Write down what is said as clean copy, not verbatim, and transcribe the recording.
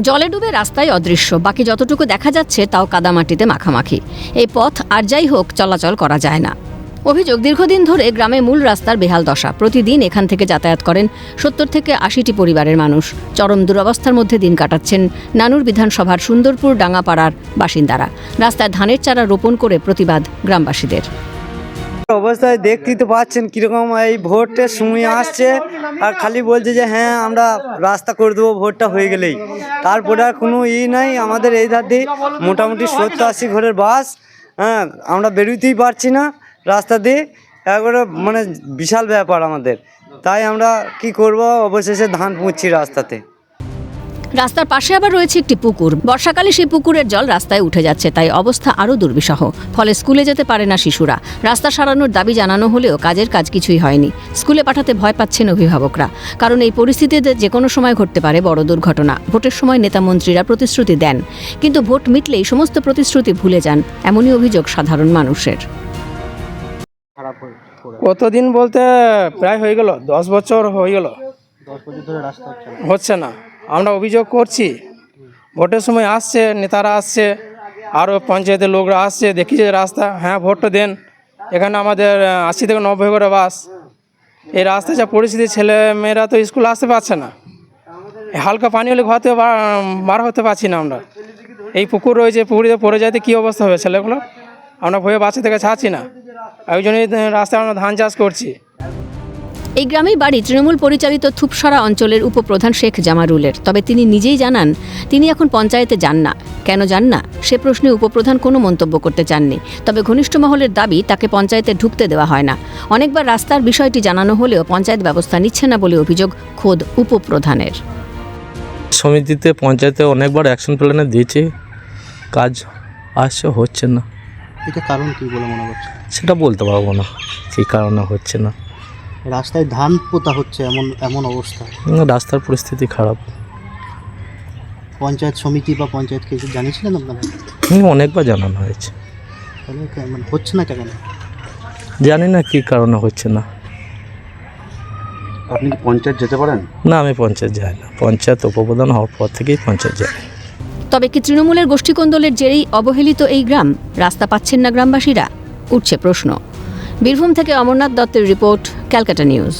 জলে ডুবে রাস্তায় অদৃশ্য, বাকি যতটুকু দেখা যাচ্ছে তাও কাদামাটিতে মাখামাখি। এই পথ আর যাই হোক চলাচল করা যায় না। অভিযোগ, দীর্ঘদিন ধরে গ্রামে মূল রাস্তার বেহাল দশা। প্রতিদিন এখান থেকে যাতায়াত করেন 70 থেকে 80টি পরিবারের মানুষ। চরম দুরবস্থার মধ্যে দিন কাটাচ্ছেন নানুর বিধানসভার সুন্দরপুর ডাঙ্গাপাড়ার বাসিন্দারা। রাস্তায় ধানের চারা রোপণ করে প্রতিবাদ গ্রামবাসীদের। অবস্থায় দেখতেই তো পাচ্ছেন কিরকম, এই ভোটের সময় আসছে আর খালি বলছে যে হ্যাঁ আমরা রাস্তা করে দেবো ভোটটা হয়ে গেলেই। তারপরে আর কোনো নাই। আমাদের এই ধার দিয়ে মোটামুটি 70-80 ঘরের বাস, হ্যাঁ আমরা বেরোতেই পারছি না রাস্তা দিয়ে। একবারে মানে বিশাল ব্যাপার আমাদের। তাই আমরা কি করব, অবশেষে ধান পুঁতছি রাস্তাতে। রাস্তার পাশে আবার রয়েছে একটি পুকুর। বর্ষাকালে সেই পুকুরের জল রাস্তায় উঠে যাচ্ছে, তাই অবস্থা আরও দুর্বিষহ। ফলে স্কুলে যেতে পারে না শিশুরা। রাস্তা সারানোর দাবি জানানো হলেও কাজের কাজ কিছুই হয়নি। স্কুলে পাঠাতে ভয় পাচ্ছেন অভিভাবকরা, কারণ এই পরিস্থিতিতে যে কোনো সময় ঘটতে পারে বড় দুর্ঘটনা। ভোটের সময় নেতামন্ত্রীরা প্রতিশ্রুতি দেন, কিন্তু ভোট মিটলেই সমস্ত প্রতিশ্রুতি ভুলে যান, এমনই অভিযোগ সাধারণ মানুষের। কতদিন বলতে প্রায় হয়ে গেল 10 বছর হয়ে গেল, 10 বছর ধরে রাস্তা হচ্ছে না। আমরা অভিযোগ করছি, ভোটের সময় আসছে, নেতারা আসছে, আরও পঞ্চায়েতের লোকরা আসছে, দেখি যে রাস্তা, হ্যাঁ ভোটটা দেন। এখানে আমাদের 80 থেকে 90 করে বাস। এই রাস্তায় যা পরিস্থিতি, ছেলে মেয়েরা তো স্কুল আসতে পারছে না। হালকা পানি হলে ঘর থেকে বার হতে পারছি না আমরা। এই পুকুর রয়েছে, পুকুরিতে পড়ে যাইতে কী অবস্থা হবে ছেলেগুলো। আমরা ভয়ে বাচ্চা থেকে ছাড়ছি না, ওই জন্যই রাস্তায় আমরা ধান চাষ করছি। এই গ্রামেই বাড়ি তৃণমূল পরিচালিত থুপসরা অঞ্চলের উপপ্রধান শেখ জামারুলের। তবে তিনি নিজেই জানান তিনি এখন পঞ্চায়েতে যান না। কেন যান না সে প্রশ্নে উপপ্রধান কোনো মন্তব্য করতে চাননি। তবে ঘনিষ্ঠ মহলের দাবি তাকে পঞ্চায়েতে ঢুকতে দেওয়া হয় না। অনেকবার রাস্তার বিষয়টি জানানো হলেও পঞ্চায়েত ব্যবস্থা নিচ্ছে না বলে অভিযোগ খোদ উপপ্রধানের। সমিতিতে পঞ্চায়েতে অনেকবার অ্যাকশন প্ল্যানে দিয়েছে, কাজ আসছে, হচ্ছে না। এটা কারণ কি বলে মনে করছে? সেটা বলতে পারবো না কী কারণে হচ্ছে না। রাস্তায় ধান পোতা হচ্ছে এমন অবস্থা। রাস্তার পরিস্থিতি খারাপ। পঞ্চায়েত সমিতি বা পঞ্চায়েতকে কিছু জানিয়েছিলেন আপনারা? অনেকবার জানানো হয়েছে, তাহলে মানে হচ্ছে না কেন? জানি না কী কারণে হচ্ছে না। আপনি কি পঞ্চায়েত যেতে পারেন? না, আমি পঞ্চায়েত যাই না। পঞ্চায়েত উপপ্রধান হওয়ার পর থেকেই পঞ্চায়েত যাই। তবে কি তৃণমূলের গোষ্ঠীকোন্দলের জেরেই অবহেলিত এই গ্রাম? রাস্তা পাচ্ছেন না গ্রামবাসীরা? উঠছে প্রশ্ন। বীরভূম থেকে অমরনাথ দত্তের রিপোর্ট, ক্যালকাটা নিউজ।